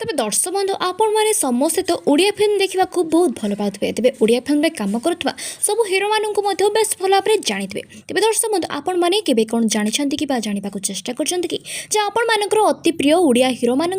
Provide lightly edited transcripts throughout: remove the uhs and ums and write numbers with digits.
तेज दर्शक बंधु आपण मैंने समस्ते तो ओडिया फिल्म देखा बहुत भल पाथे तेज ओडिया फिल्म में कम करुवा सब हिरो मानू बेस भल भाव में जानी थे तेज दर्शक बंधु आपण मैंने केवे कौन जानते कि जानवा चेष्टा कर अति प्रिय ओडिया हिरो मान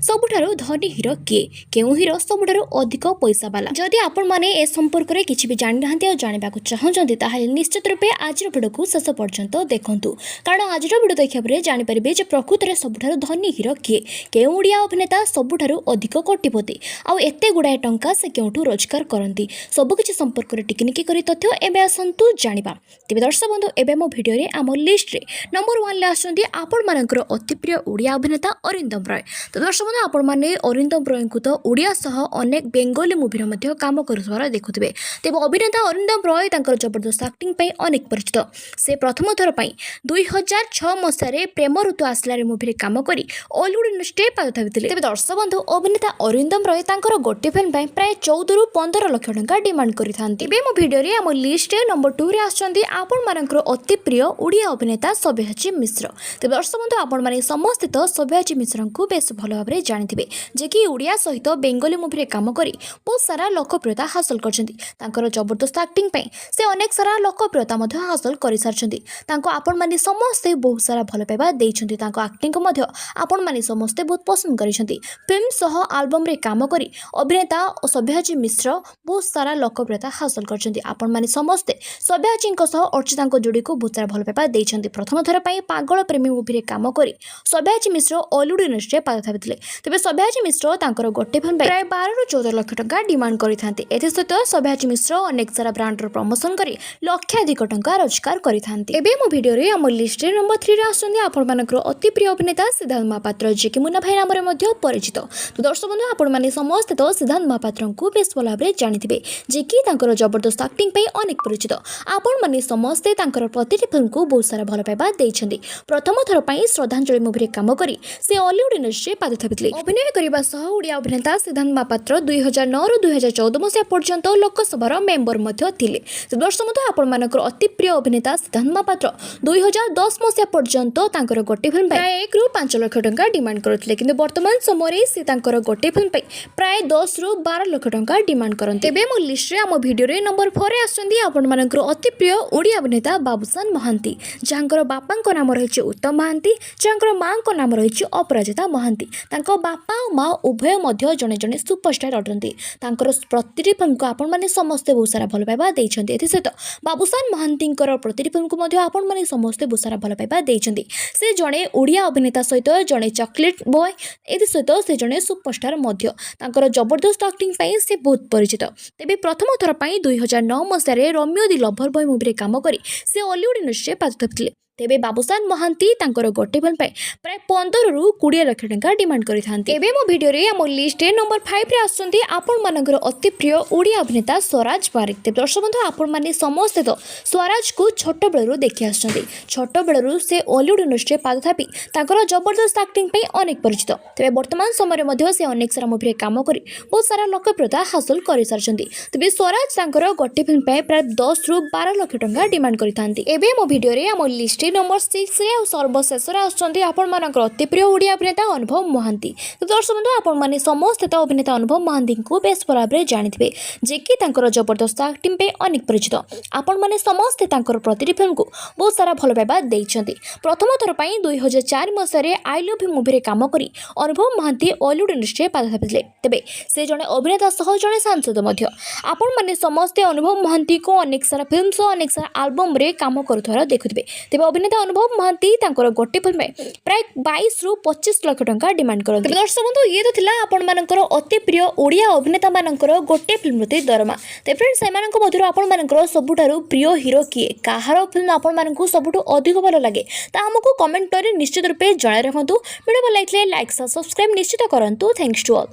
सबुठ धनी हिरो किए क्यों हिरो सबुठ अधिक पैसा वाला जदि आपण मैंने ए संपर्क में किसी भी जानी ना जानवा चाहते निश्चित रूपे आज भिडियो को शेष पर्यंत देखूँ कारण आज भिडियो देखा जानीपारे प्रकृत में सबुठ धनी हिरो किए क्यों ओडिया अभिनेता सबुठारु अधिक कोटिपति आउ एते गुड़ाए टंका से क्योंठू रोजगार करती सबकिछि संपर्क में टिकनिकी करी तथ्य एबे आसंतु जानिबा। तेबे दर्शक बंधु एबे मो भिडियो रे आम लिस्ट रे नंबर 1 ले आछंती आपण मानकर अति प्रिय ओडिया अभिनेता अरिंदम रॉय। तो दर्शक बंधु आपण माने अरिंदम रॉय को तो ओडिया सह अनेक बेंगली मूवी रे मध्ये काम करुथवार देखुथिबे। तेबे अभिनेता अरिंदम रॉय तांकर जबरदस्त एक्टिंग पई अनेक परिचित। से प्रथम थर पई 2006 मसिया रे प्रेम ऋतु आसला रे मूवी रे काम करी ऑलीवुड इंडस्ट्री पाद थाबिथिले। तेबे दर्शक बंधु अभिनेता अरिंदम रॉय तांकर गोटे फिल्म पई प्राय 14 रु 15 लाख टंका डिमांड करिथांती। एबे मो भिडियो रे हम लिस्ट रे नंबर 2 रे आछंती आपण मानकर अति प्रिय ओडिया अभिनेता सब्यासाची मिश्र। तेबे दर्शक बंधु आपण माने समस्त तो सब्यासाची मिश्र को बेस भल भाव में जानिथिबे जे कि ओडिया सहित बेंगली मूवी रे काम करी बहुत सारा लोकप्रियता हासिल करछंती। तांकर जबरदस्त एक्टिंग पई से अनेक सारा लोकप्रियता मध्ये हासिल करि सारछंती। तांको आपण माने समस्त बहुत सारा भल पाइबा देइछंती। तांको एक्टिंग को मध्ये आपण माने समस्त बहुत पसंद करिछंती। फिल्म सह आल्बम रे काम करी अभिनेता सब्यासाची मिश्र बहुत सारा लोकप्रियता हासिल करछंती। आपण माने समस्त सब्यासाची सह अर्चिता जोड़ी को बहुत सारा भल पाइबा देइछंती। प्रथम थर पई पागल प्रेमी मूवी रे काम करी सब्यासाची मिश्र ऑलीवुड इंडस्ट्री पाद थाबिथिले। तेबे सब्यासाची मिश्र तांकर गोटे फिल्म प्राय 12 रु 14 लाख टंका डिमांड करिथांती। एथे सहित सब्यासाची मिश्र अनेक सारा ब्रांड रो प्रमोशन करी लक्षाधिक टंका रोजगार करिथांती। एबे मो भिडियो रे हम लिस्ट रे नंबर 3 रे आछंती आपण मानकर अति प्रिय अभिनेता सिद्धार्थ महापात्र जे कि मुन्ना भाई नाम रे मध्ये परिचित। तो दर्शक बंधु आपण माने समस्त तो सिद्धार्थ महापात्र को बेस भल भाव में जानिथिबे जे कि तांकर जबरदस्त एक्टिंग पई अनेक परिचित। आपण माने समस्त तांकर प्रतिटी फिल्म को बहुत सारा भल पाइबा देइछंती। प्रथम थर पई श्रद्धांजलि मूवी रे काम करी से ऑलीवुड इंडस्ट्री पाद थाबिथिले। अभिनय करिबा सह ओडिया अभिनेता सिद्धार्थ महापात्र 2009 रु 2014 मसिया पर्यंत लोकसभा मेंबर मध्ये थिले। तो दर्शक बंधु आपण मानकर अति प्रिय अभिनेता सिद्धार्थ महापात्र 2010 मसिया पर्यंत तांकर गोटे फिल्म प्राय 1 रु 5 लाख टंका डिमांड करथिले किंतु वर्तमान समय से तांकर गोटे फिल्म पे प्राय 10 रु 12 लाख टंका डिमांड करते। एबे मो लिस्ट रे हम भिडियो रे नंबर 4 रे आछंती आपण मानकर अति प्रिय ओडिया अभिनेता बाबूसान महांती जांकर बापांक नाम रहिछि उत्तम महांती जांकर मांक नाम रहिछि अपराजिता महांती। तांको बापा और मां उभय मध्य जने जने सुपरस्टार अटंती। तांकर प्रतिटी फिल्म को आपण माने समस्त बहुत सारा भल पाइबा देइछंती। एथि सहित बाबूसान महांतींकर प्रतिटी फिल्म को मध्य आपण माने समस्त बहुत सारा भल पाइबा देइछंती। से जने ओडिया अभिनेता सहित जने चॉकलेट बॉय एथि सहित से जने सुपरस्टार मध्य तांकर जबरदस्त एक्टिंग पई से बहुत परिचित। तेबे प्रथम थर पई 2009 मसिया रे रोमियो दी लवर बॉय मूवी रे काम करी से ऑलीवुड इंडस्ट्री पाद थाबिथिले। तेबे बाबूसान महांती तांकर गोटे फिल्म पे प्राय 15 रु 20 लाख टंका डिमांड करिथांती। एबे मो भिडियो रे हम लिस्ट रे नंबर 5 रे आछंती आपण मानकर अति प्रिय ओडिया अभिनेता स्वराज पारिक। तेबे दर्शक बंधु आपण माने समस्त तो स्वराज को छोट बेलरु देखि आछंती। छोट बेलरु से ऑलीवुड इंडस्ट्री पाद थापि तांकर जबरदस्त एक्टिंग पे अनेक परिचित। तेबे वर्तमान समय मध्ये से अनेक सारा मूवी रे काम करी बहुत सारा लोकप्रियता हासिल करि सारछंती। तेबे स्वराज तांकर गोटे फिल्म पे प्राय 10 रु 12 लाख टंका डिमांड करिथांती। एबे मो भिडियो रे हम लिस्ट नंबर 6 रे और सर्वशेष रे आछंती आपण मानकर अति प्रिय ओडिया अभिनेता अनुभव महांती। तो दर्शक बंधु आपण माने समस्त तो अभिनेता अनुभव महांती को बेस भल भाव में जानिथिबे जे कि तांकर जबरदस्त एक्टिंग पे अनेक परिचित। आपण माने समस्त तांकर प्रतिटी फिल्म को बहुत सारा भल पाइबा देइछंती। प्रथम थर पई 2004 मसिया रे आई लव यू मूवी रे काम करी अनुभव महांती ऑलीवुड इंडस्ट्री पाद थाबिथिले। तेबे से जने अभिनेता सह जने सांसद मध्य। आपण माने समस्त अनुभव महांती को अनेक सारा फिल्म सह अनेक सारा एल्बम रे काम करुथार देखुथिबे। तेबे अभिनेता अनुभव महांती तांकर गोटे फिल्म में प्राय 22 रु 25 लाख टंका डिमांड करते। दर्शक बंधु ये तो थिला आपण मानकर अति प्रिय ओडिया अभिनेता मानकर गोटे फिल्म प्रति दरमा। ते फ्रेंड्स सेमानक मधुर आपण मानकर सबुठारु प्रिय हिरो किए काहार फिल्म आपण मानकु सबुठु अधिक भल लागे ता हमकु कमेंट करे निश्चित रूपे जणाइ रखंतु। वीडियो भल लाइक सब्सक्राइब निश्चित करंतु। Thanks to all.